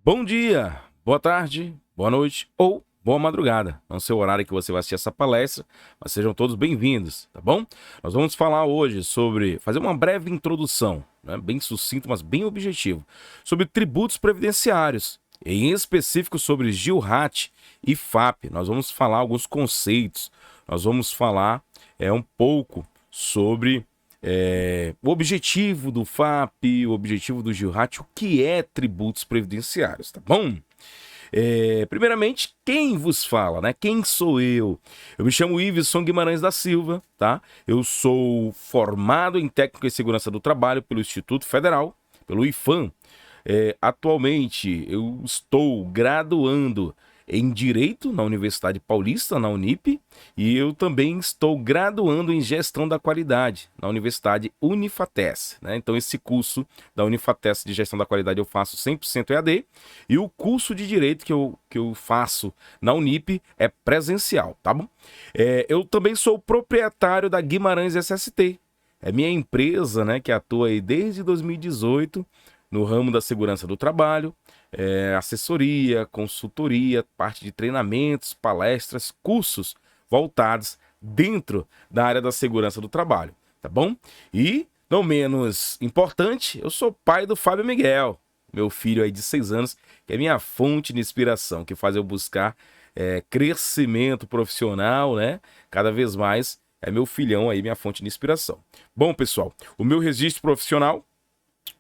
Bom dia, boa tarde, boa noite ou boa madrugada. Não sei o horário que você vai assistir essa palestra, mas sejam todos bem-vindos, tá bom? Nós vamos falar hoje sobre, fazer uma breve introdução, né, bem sucinto, mas bem objetivo, sobre tributos previdenciários, em específico sobre GILRAT e FAP. Nós vamos falar alguns conceitos, nós vamos falar um pouco sobre o objetivo do FAP, o objetivo do GILRAT, o que é tributos previdenciários, tá bom? Primeiramente, quem vos fala, né? Quem sou eu? Eu me chamo Iveson Guimarães da Silva, tá? Eu sou formado em Técnico em Segurança do Trabalho pelo Instituto Federal, pelo IFAM. Atualmente, eu estou graduando em Direito na Universidade Paulista, na Unip, e eu também estou graduando em Gestão da Qualidade na Universidade Unifates, né? Então esse curso da Unifates de Gestão da Qualidade eu faço 100% EAD, e o curso de Direito que eu faço na Unip é presencial, tá bom? Eu também sou proprietário da Guimarães SST, é minha empresa, né, que atua aí desde 2018 no ramo da segurança do trabalho, assessoria, consultoria, parte de treinamentos, palestras, cursos voltados dentro da área da segurança do trabalho, tá bom? E, não menos importante, eu sou pai do Fábio Miguel, meu filho aí de 6 anos, que é minha fonte de inspiração, que faz eu buscar crescimento profissional, né? Cada vez mais é meu filhão aí, minha fonte de inspiração. Bom, pessoal, o meu registro profissional,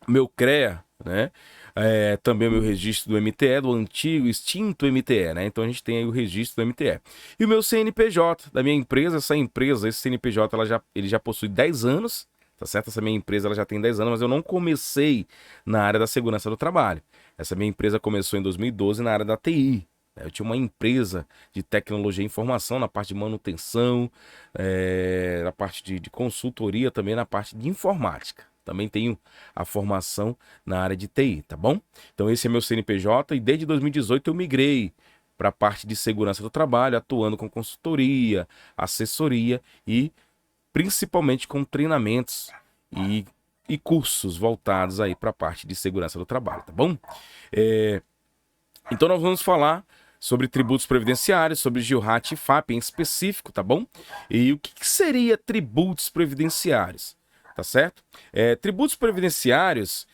meu CREA, né? Também o meu registro do MTE, do antigo extinto MTE, né? Então a gente tem aí o registro do MTE. E o meu CNPJ da minha empresa, esse CNPJ ele já possui 10 anos, tá certo? Essa minha empresa ela já tem 10 anos, mas eu não comecei na área da segurança do trabalho. Essa minha empresa começou em 2012 na área da TI. Eu tinha uma empresa de tecnologia e informação na parte de manutenção, na parte de consultoria, também na parte de informática. Também tenho a formação na área de TI, tá bom? Então esse é meu CNPJ e desde 2018 eu migrei para a parte de segurança do trabalho, atuando com consultoria, assessoria e principalmente com treinamentos e cursos voltados aí para a parte de segurança do trabalho, tá bom? Então nós vamos falar sobre tributos previdenciários, sobre GILRAT e FAP em específico, tá bom? E o que seria tributos previdenciários? Tá certo? Tributos previdenciários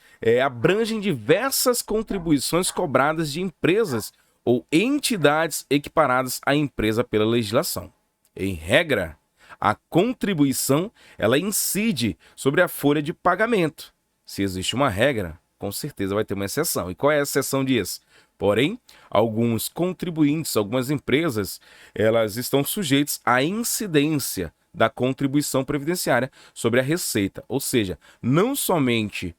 abrangem diversas contribuições cobradas de empresas ou entidades equiparadas à empresa pela legislação. Em regra, a contribuição ela incide sobre a folha de pagamento. Se existe uma regra, com certeza vai ter uma exceção. E qual é a exceção disso? Porém, alguns contribuintes, algumas empresas, elas estão sujeitas à incidência da contribuição previdenciária sobre a receita. Ou seja, não somente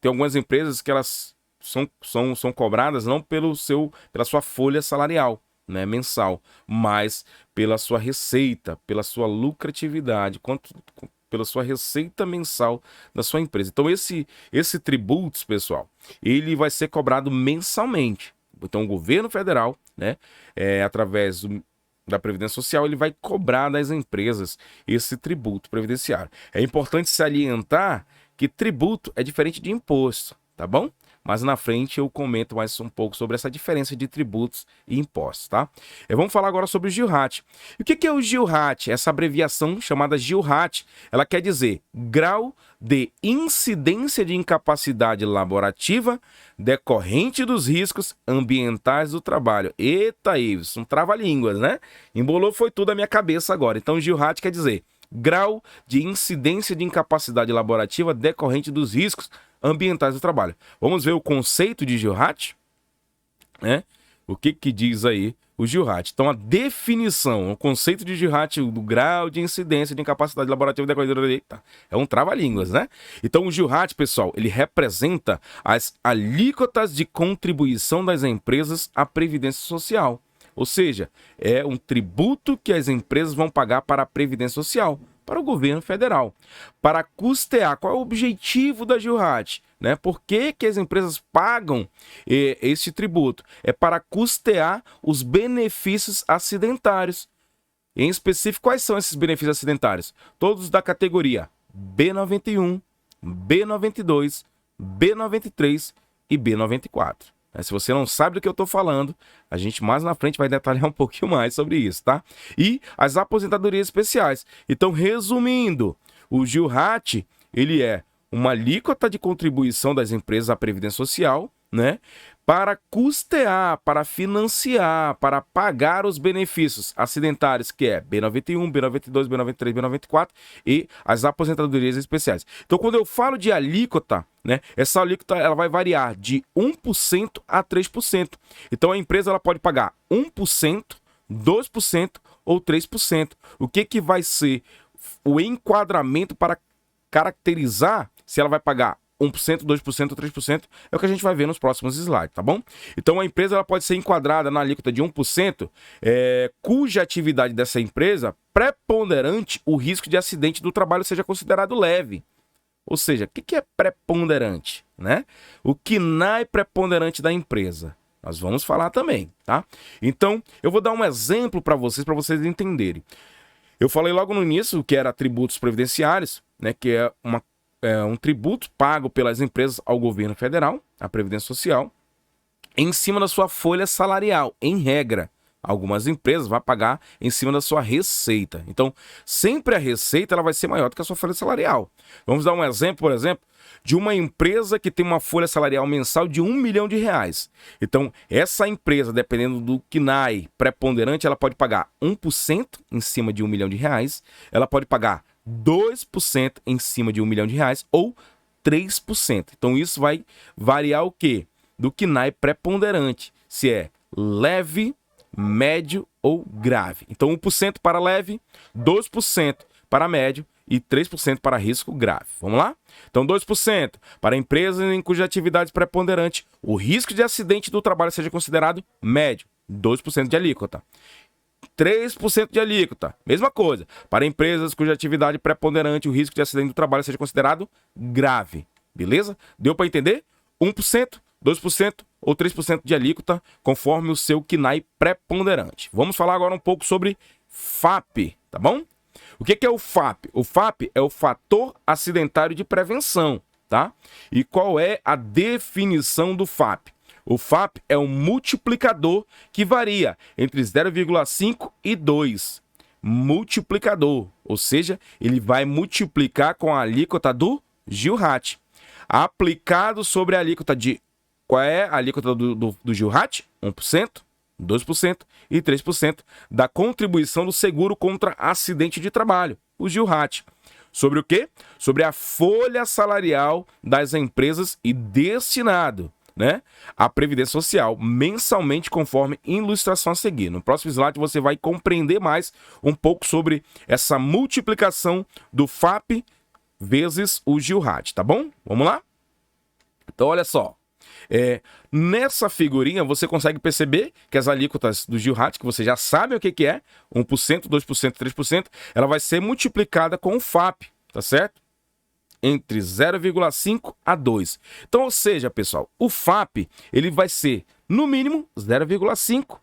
tem algumas empresas que elas são cobradas não pela sua folha salarial, né, mensal, mas pela sua receita, pela sua lucratividade, pela sua receita mensal da sua empresa. Então esse tributos, pessoal, ele vai ser cobrado mensalmente. Então o governo federal, né, através da Previdência Social, ele vai cobrar das empresas esse tributo previdenciário. É importante salientar que tributo é diferente de imposto, tá bom? Mas na frente eu comento mais um pouco sobre essa diferença de tributos e impostos, tá? Vamos falar agora sobre o GILRAT. E o que é o GILRAT? Essa abreviação chamada GILRAT, ela quer dizer Grau de Incidência de Incapacidade Laborativa decorrente dos riscos ambientais do trabalho. Eita, Iveson, trava-línguas, né? Embolou foi tudo a minha cabeça agora. Então, GILRAT quer dizer Grau de Incidência de Incapacidade Laborativa decorrente dos riscos ambientais do trabalho. Vamos ver o conceito de GILRAT, né? O que diz aí o GILRAT? Então, a definição, o conceito de GILRAT, do grau de incidência de incapacidade laborativa decorrente, é um trava-línguas, né? Então, o GILRAT, pessoal, ele representa as alíquotas de contribuição das empresas à Previdência Social. Ou seja, é um tributo que as empresas vão pagar para a Previdência Social, para o governo federal, para custear. Qual é o objetivo da GILRAT? Né? Por que as empresas pagam este tributo? É para custear os benefícios acidentários. Em específico, quais são esses benefícios acidentários? Todos da categoria B91, B92, B93 e B94. né? Se você não sabe do que eu estou falando, a gente mais na frente vai detalhar um pouquinho mais sobre isso, tá? E as aposentadorias especiais. Então, resumindo, o GILRAT, ele é uma alíquota de contribuição das empresas à Previdência Social, né? Para custear, para financiar, para pagar os benefícios acidentários, que é B91, B92, B93, B94 e as aposentadorias especiais. Então, quando eu falo de alíquota, né, essa alíquota ela vai variar de 1% a 3%. Então, a empresa ela pode pagar 1%, 2% ou 3%. O que vai ser o enquadramento para caracterizar se ela vai pagar 1%, 2% ou 3%, é o que a gente vai ver nos próximos slides, tá bom? Então, a empresa ela pode ser enquadrada na alíquota de 1%, cuja atividade dessa empresa preponderante o risco de acidente do trabalho seja considerado leve. Ou seja, o que é preponderante, né? O KNAI preponderante da empresa. Nós vamos falar também, tá? Então, eu vou dar um exemplo para vocês entenderem. Eu falei logo no início que era tributos previdenciários, né? Que é um tributo pago pelas empresas ao governo federal, à Previdência Social, em cima da sua folha salarial, em regra. Algumas empresas vão pagar em cima da sua receita. Então, sempre a receita ela vai ser maior do que a sua folha salarial. Vamos dar um exemplo, por exemplo, de uma empresa que tem uma folha salarial mensal de R$1 milhão. Então, essa empresa, dependendo do KNAI preponderante, ela pode pagar 1% em cima de R$1 milhão, ela pode pagar 2% em cima de R$1 milhão ou 3%. Então, isso vai variar o quê? Do KNAI preponderante, se é leve, médio ou grave. Então, 1% para leve, 2% para médio e 3% para risco grave. Vamos lá? Então, 2% para empresas em cuja atividade preponderante o risco de acidente do trabalho seja considerado médio, 2% de alíquota. 3% de alíquota, mesma coisa, para empresas cuja atividade preponderante o risco de acidente do trabalho seja considerado grave. Beleza? Deu para entender? 1%, 2% ou 3% de alíquota, conforme o seu KNAI preponderante. Vamos falar agora um pouco sobre FAP, tá bom? O que é o FAP? O FAP é o fator acidentário de prevenção, tá? E qual é a definição do FAP? O FAP é um multiplicador que varia entre 0,5 e 2. Multiplicador, ou seja, ele vai multiplicar com a alíquota do GILRAT. Aplicado sobre a alíquota de... Qual é a alíquota do GILRAT? 1%, 2% e 3% da contribuição do seguro contra acidente de trabalho, o GILRAT. Sobre o quê? Sobre a folha salarial das empresas e destinado, né, à Previdência Social, mensalmente, conforme ilustração a seguir. No próximo slide você vai compreender mais um pouco sobre essa multiplicação do FAP vezes o GILRAT, tá bom? Vamos lá? Então, olha só. Nessa figurinha você consegue perceber que as alíquotas do GILRAT, que você já sabe o que é, 1%, 2%, 3%, ela vai ser multiplicada com o FAP, tá certo? Entre 0,5 a 2. Então, ou seja, pessoal, o FAP ele vai ser no mínimo 0,5,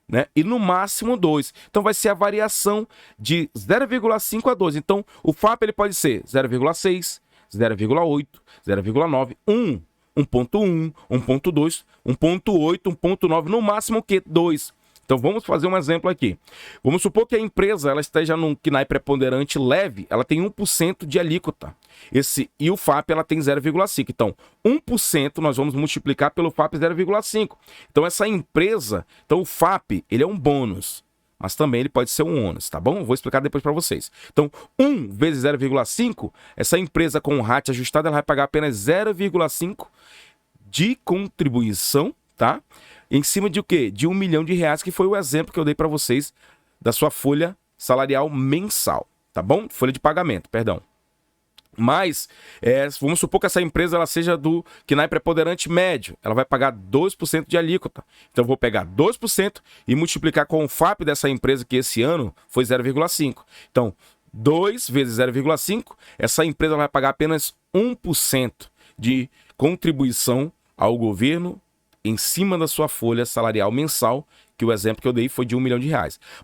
né? E no máximo 2. Então vai ser a variação de 0,5 a 2. Então o FAP ele pode ser 0,6, 0,8, 0,9, 1, 1,1, 1,2, 1,8, 1,9, no máximo o quê? 2. Então vamos fazer um exemplo aqui. Vamos supor que a empresa ela esteja num KNAI preponderante leve, ela tem 1% de alíquota. E o FAP ela tem 0,5. Então 1% nós vamos multiplicar pelo FAP 0,5. Então essa empresa, então o FAP ele é um bônus, mas também ele pode ser um ônus, tá bom? Vou explicar depois para vocês. Então 1 vezes 0,5, essa empresa com o RAT ajustado ela vai pagar apenas 0,5 de contribuição, tá? Em cima de o quê? De R$1 milhão, que foi o exemplo que eu dei para vocês da sua folha salarial mensal, tá bom? Folha de pagamento, perdão. Mas, vamos supor que essa empresa ela seja do KNAI preponderante médio, ela vai pagar 2% de alíquota. Então, eu vou pegar 2% e multiplicar com o FAP dessa empresa, que esse ano foi 0,5. Então, 2 vezes 0,5, essa empresa vai pagar apenas 1% de contribuição ao governo em cima da sua folha salarial mensal, que o exemplo que eu dei foi de R$1 milhão.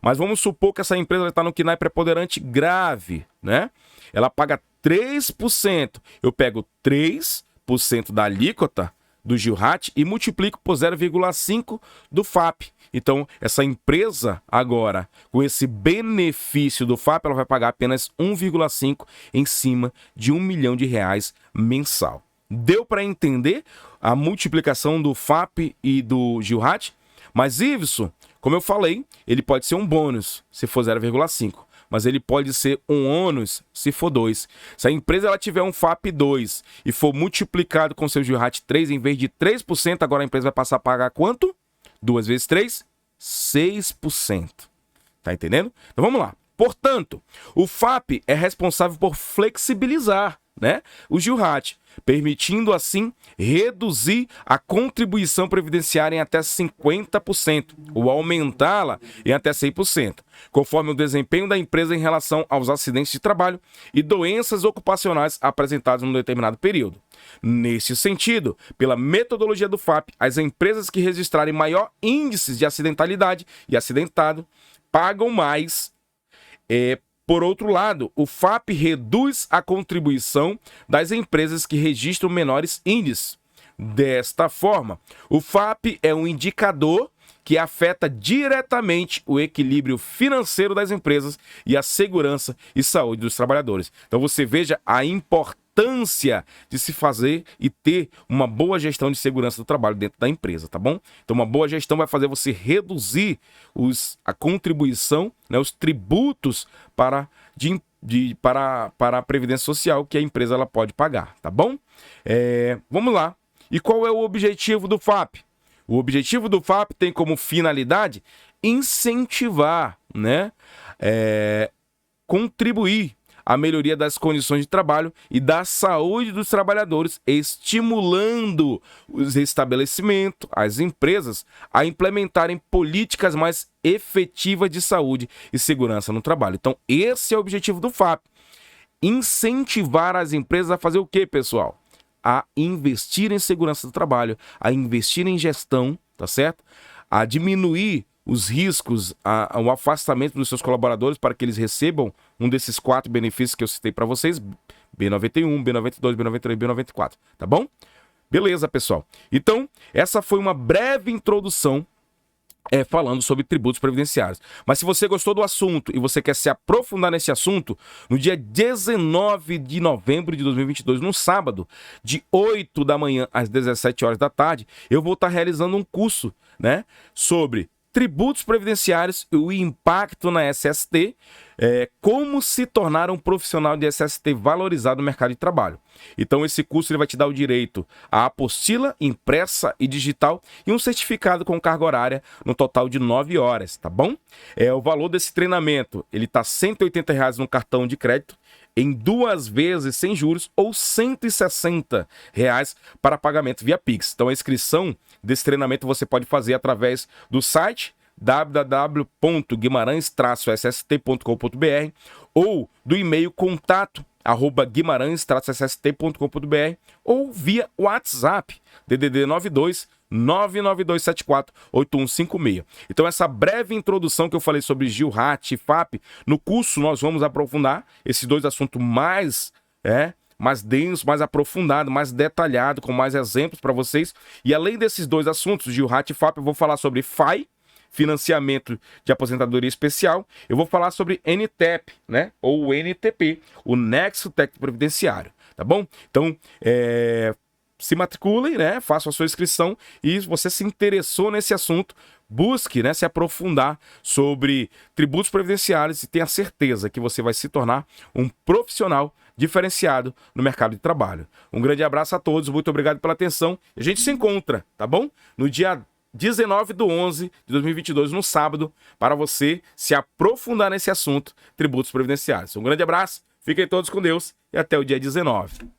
Mas vamos supor que essa empresa está no KNAI preponderante grave, né? Ela paga 3%. Eu pego 3% da alíquota do GILRAT e multiplico por 0,5 do FAP. Então, essa empresa agora, com esse benefício do FAP, ela vai pagar apenas 1,5 em cima de R$ 1 milhão mensal. Deu para entender a multiplicação do FAP e do GILRAT? Mas, Iveson, como eu falei, ele pode ser um bônus se for 0,5. Mas ele pode ser um ônus se for 2. Se a empresa ela tiver um FAP 2 e for multiplicado com seu GILRAT 3, em vez de 3%, agora a empresa vai passar a pagar quanto? 2 vezes 3? 6%. Tá entendendo? Então vamos lá. Portanto, o FAP é responsável por flexibilizar, né, o GILRAT, permitindo assim reduzir a contribuição previdenciária em até 50% ou aumentá-la em até 100%, conforme o desempenho da empresa em relação aos acidentes de trabalho e doenças ocupacionais apresentados num determinado período. Nesse sentido, pela metodologia do FAP, as empresas que registrarem maior índice de acidentalidade e acidentado pagam mais. Por outro lado, o FAP reduz a contribuição das empresas que registram menores índices. Desta forma, o FAP é um indicador que afeta diretamente o equilíbrio financeiro das empresas e a segurança e saúde dos trabalhadores. Então você veja a importância de se fazer e ter uma boa gestão de segurança do trabalho dentro da empresa, tá bom? Então uma boa gestão vai fazer você reduzir a contribuição, né, os tributos para a Previdência Social que a empresa ela pode pagar, tá bom? Vamos lá. E qual é o objetivo do FAP? O objetivo do FAP tem como finalidade incentivar, né, contribuir à melhoria das condições de trabalho e da saúde dos trabalhadores, estimulando os estabelecimentos, as empresas, a implementarem políticas mais efetivas de saúde e segurança no trabalho. Então, esse é o objetivo do FAP. Incentivar as empresas a fazer o quê, pessoal? A investir em segurança do trabalho, a investir em gestão, tá certo? A diminuir os riscos, o afastamento dos seus colaboradores para que eles recebam um desses 4 benefícios que eu citei para vocês, B91, B92, B93, B94, tá bom? Beleza, pessoal. Então, essa foi uma breve introdução falando sobre tributos previdenciários. Mas se você gostou do assunto e você quer se aprofundar nesse assunto, no dia 19 de novembro de 2022, no sábado, de 8 da manhã às 17 horas da tarde, eu vou estar realizando um curso, né, sobre tributos previdenciários e o impacto na SST, como se tornar um profissional de SST valorizado no mercado de trabalho. Então esse curso ele vai te dar o direito à apostila impressa e digital e um certificado com carga horária no total de 9 horas, tá bom? O valor desse treinamento, ele está R$ 180 no cartão de crédito, em 2 vezes sem juros ou R$ 160 para pagamento via Pix. Então a inscrição desse treinamento você pode fazer através do site www.guimarães-sst.com.br ou do e-mail contato@guimarães-sst.com.br ou via WhatsApp DDD 92 99274 8156. Então essa breve introdução que eu falei sobre GILRAT e FAP, no curso nós vamos aprofundar esses 2 assuntos mais denso, mais aprofundado, mais detalhado, com mais exemplos para vocês. E além desses 2 assuntos, GILRAT e FAP, eu vou falar sobre FAI, financiamento de aposentadoria especial. Eu vou falar sobre NTEP, né, ou NTP, o Nexo Técnico Previdenciário, tá bom? Então, se matriculem, né, façam a sua inscrição e se você se interessou nesse assunto, busque, né, se aprofundar sobre tributos previdenciários e tenha certeza que você vai se tornar um profissional diferenciado no mercado de trabalho. Um grande abraço a todos, muito obrigado pela atenção. A gente se encontra, tá bom? No dia 19/11 de 2022, no sábado, para você se aprofundar nesse assunto, tributos previdenciários. Um grande abraço, fiquem todos com Deus e até o dia 19.